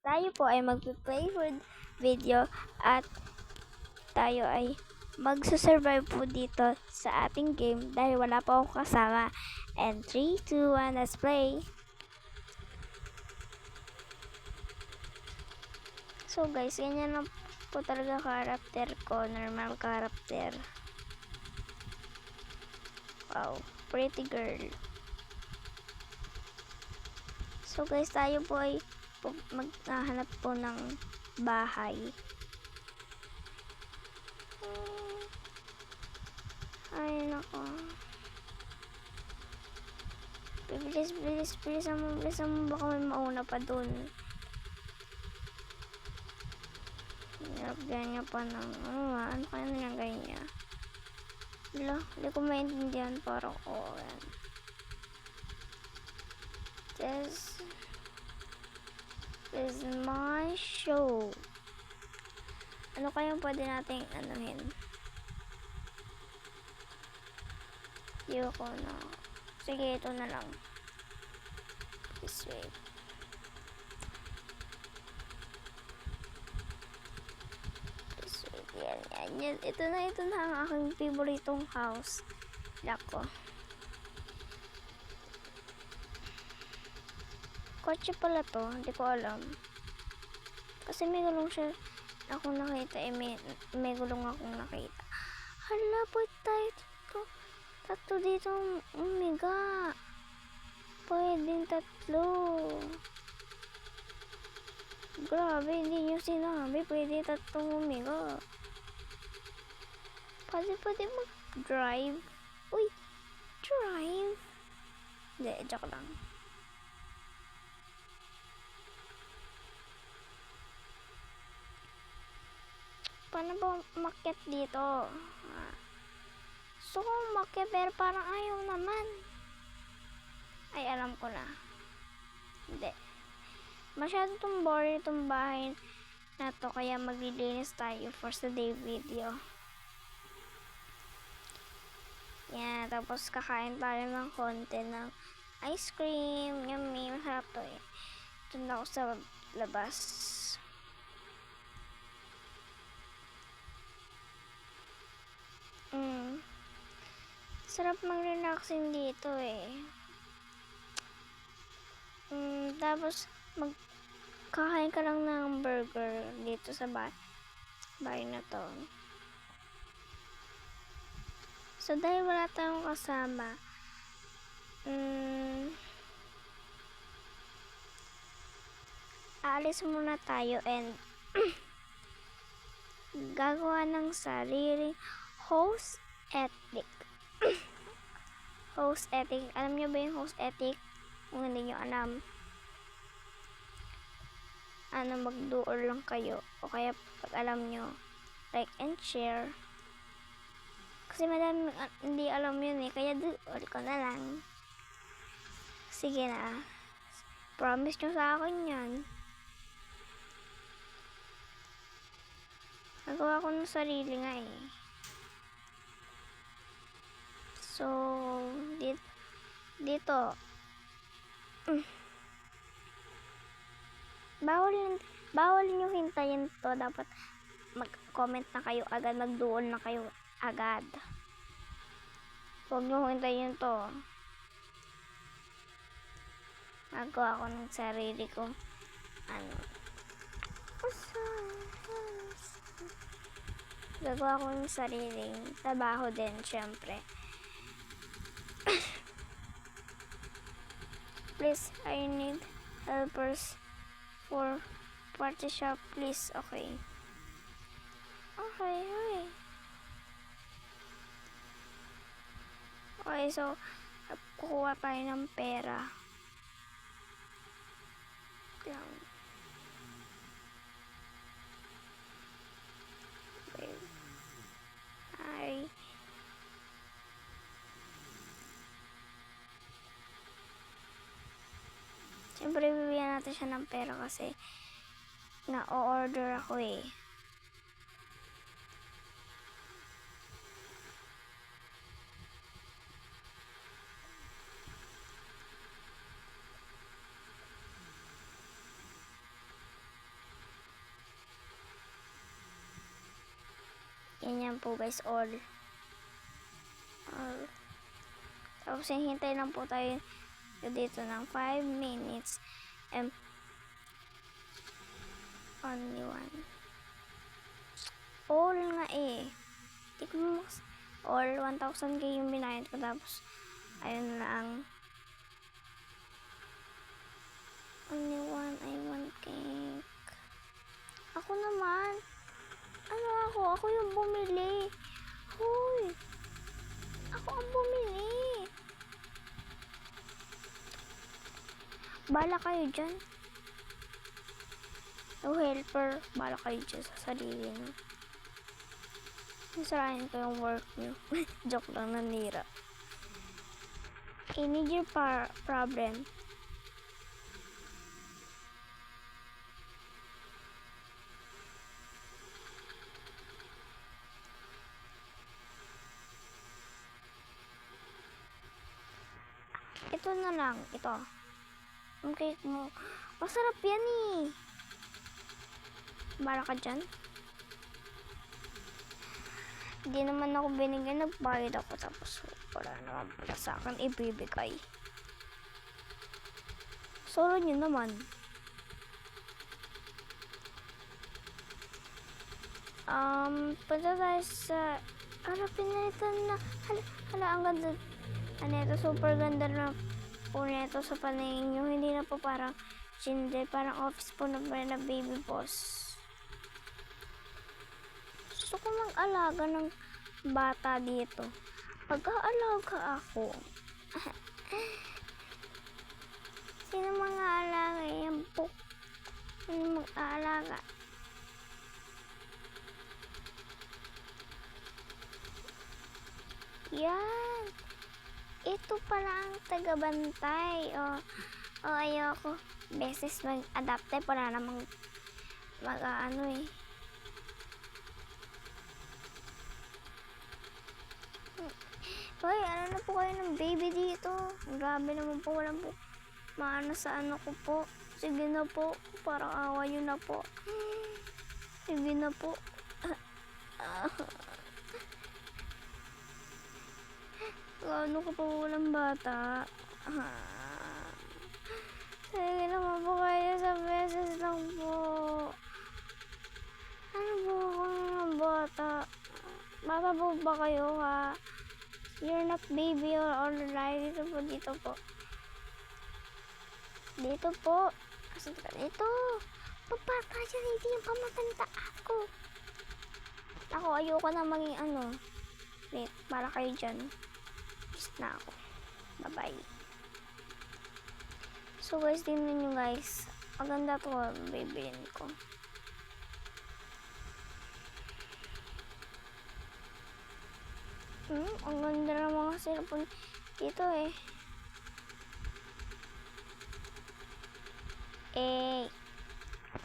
tayo po ay magpe-play for video at tayo ay magsusurvive po dito sa ating game dahil wala po akong kasama. And 3, 2, 1, let's play! So guys, ganyan lang po talaga character ko, normal character. Wow, pretty girl. So guys, tayo po ay maghahanap po ng bahay. Ay nako. Bilis, bilisan mo, baka may mauna pa dun. Nilagyan niya pa ng, ano kaya nilagay niya? Hindi ko maintindihan, parang, yan. This is my show. Ano kayang pwede nating anuhin? Ayoko na. Sige, ito na lang. This way. This way. Yan. Ito na ang aking favoritong house. Lako. Kotse pala to. Hindi ko alam. Kasi may gulong siya akong nakita. May gulong akong nakita. Hala po tayo dito. Tatlo dito, umiga. Pwedeng tatlo. Grabe, hindi nyo sinabi. Pwede tatlong umiga. Pwede mag-drive. Uy, drive. Hindi, joke lang. Paano ba umakyat dito? So, umakyat pero parang ayaw naman. Ay, alam ko na. Hindi. Masyado itong boring itong bahay na to, kaya maglilinis tayo for today video. Yan, tapos kakain tayo ng konti ng ice cream. Yummy, masarap to eh. Ito na ako sa labas. Sarap mag-relaxing dito eh. Tapos magkakain ka lang ng burger dito sa bahay na to. So dahil wala tayong kasama, aalis muna tayo and gagawa ng sariling host ethic. Host ethic. Alam nyo ba yung host ethic? Kung hindi nyo alam, mag-duol lang kayo. O kaya pag alam nyo, like and share. Kasi madami hindi alam yun eh. Kaya duol ko na lang. Sige na. Promise nyo sa akin yan. Nagawa ko ng sarili nga eh. So, dito. Bawal nyo hintayin to. Dapat mag-comment na kayo agad. Mag-duol na kayo agad. Huwag nyo hintayin to. Nagawa ko ng sarili ko. Gagawa ko ng sariling trabaho din, syempre. Please, I need helpers for party shop, please. Okay. Okay, so kukuha tayo ng pera. Siyempre, bibigyan natin siya ng pera kasi na-order ako eh. Ayan po guys, all. Tapos hintay lang po tayo dito ng 5 minutes and only one. All nga eh. Di ko mo all 1,000k yung binayad ko, tapos ayun lang. Only one, I want cake. Ako naman. Ano ako? Ako yung bumili. Hoy! Ako ang bumili. Bala kayo dyan. No helper. Bala kayo dyan sa sarili nyo. Sarahin ko yung work nyo. Joke lang, nanira. I need your problem. Ito na lang. Ito. Yung cake mo. Masarap yan eh. Bala ka dyan. Hindi naman ako binigyan. Nagbayad ako. Tapos wala naman pala sa akin ibibigay. Solo nyo naman. Punta tayo sa... pinalitan na. Hala, ang ganda. Ano ito, super ganda na po nito sa paningin nyo. Hindi na po parang Chinde, parang office po na baby boss. Gusto ko mag-alaga ng bata dito. Pag-aalaga ako. Sino mga alaga? Yan po. Sino mag-aalaga? Yan. Ito pala ang tagabantay. O ayoko. Beses mag-adapt eh. Wala namang mag-ano eh. Hoy, ano na po kayo ng baby dito? Grabe naman po. Walang po maano sa ano ko po. Sige na po. Parang awa nyo na po. Sige na po. Ano ka pa walang bata? Sige naman po kayo sa beses lang po. Ano po ako ng bata? Bata po ba kayo ha? You're not baby or alive. Dito po. Dito po. Kasi dito. Pagpata dyan, hindi yung pamatanda ako. Ako, ayoko na maging ano. Wait, para kayo dyan. Peace na ako. Bye-bye. So guys, tingnan nyo guys. Maganda to, bibilin ko. Ang ganda ng mga cellphone dito eh.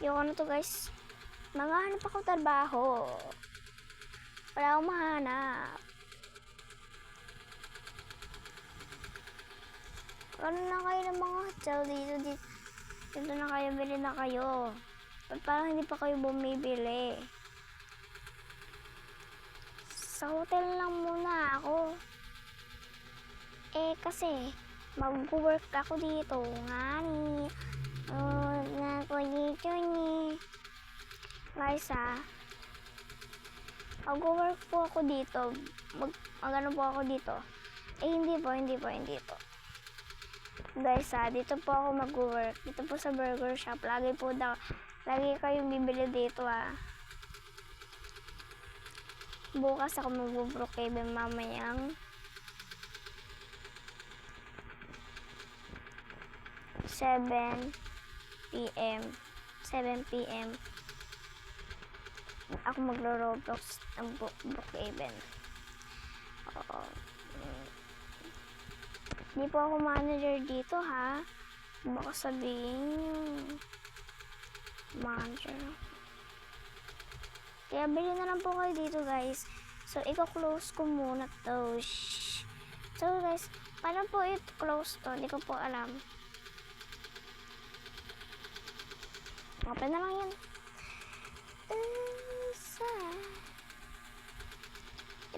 Ayoko na to guys. Maghahanap ako trabaho. Wala akong mahanap. Ano na kayo ng mga hotel dito. Dito na kayo, bili na kayo. Parang hindi pa kayo bumibili. Sa hotel lang muna ako. Kasi mag-work ako dito. Ngani. Ako dito ni. Guys mag-work po ako dito. Mag-ano po ako dito. Hindi po. Guys dito po ako mag-work. Dito po sa burger shop. Lagi kayong bibili dito Bukas ako mag-Brookhaven mamayang 7 p.m. Ako magro-Roblox ng Brookhaven. Hindi po ako manager dito ha. Baka sabihin manager. Kaya bili na lang po kayo dito guys. So i-close ko muna to. So guys, paano po i-close to? Hindi ko po alam. Open na lang yan.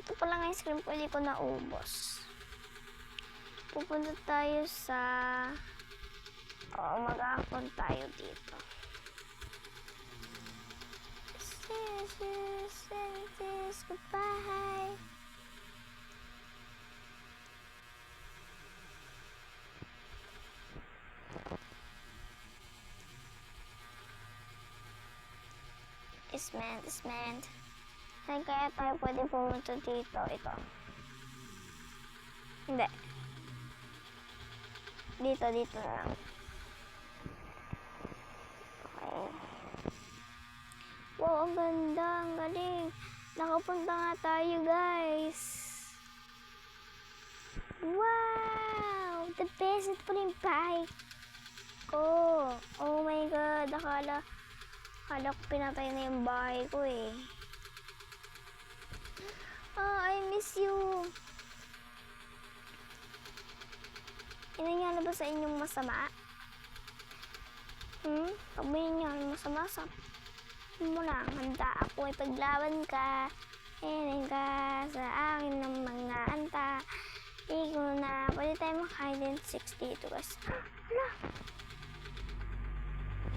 Ito pala ng ice cream ko, hindi ko naubos. Pupunta tayo sa... mag-aakon tayo dito. Goodbye. Isment. Saan kaya tayo pwede pumunta dito? Ito. Hindi. Dito na lang. Okay. Wow, ang ganda. Ang galing. Nakapunta nga tayo, guys. Wow! The best. Ito pala yung bike ko. Oh my God. Akala ko pinatay na yung bahay ko eh. Oh, I miss you. Inangyari ba sa inyong masama? Pag may nangyari masama, sabi mo lang, handa ako ay paglaban ka. Hiling ka sa akin ng mga anta. Ikaw na, pwede tayo mag-hide and seek dito, guys. Hala!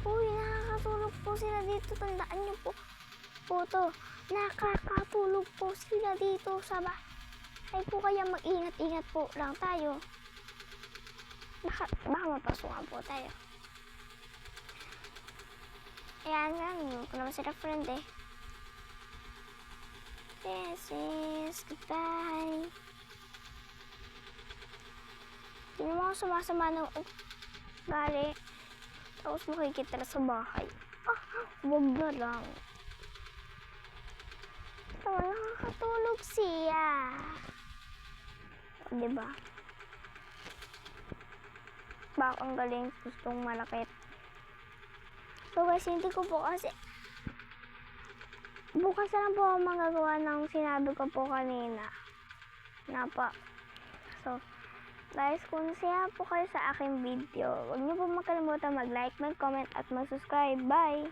Uy, nakakatulog po sila dito. Tandaan niyo po to. Nakakatulog po sila dito sa bahay po. Kaya mag-ingat-ingat po lang tayo. Baka mapasukan po tayo. Ayan nga, hindi ko naman sila friend eh. Yes, goodbye. Hindi mo ako sumasama ng ugali. Tapos makikita na sa bahay. Wag na lang. Tama, nakakatulog siya. Diba? Baka ang galing gustong malakit. So guys, hindi ko po kasi bukas na lang po ako magagawa ng sinabi ko po kanina. So, guys, kung siya po kayo sa aking video, huwag niyo po makalimutan mag-like, mag-comment at mag-subscribe. Bye!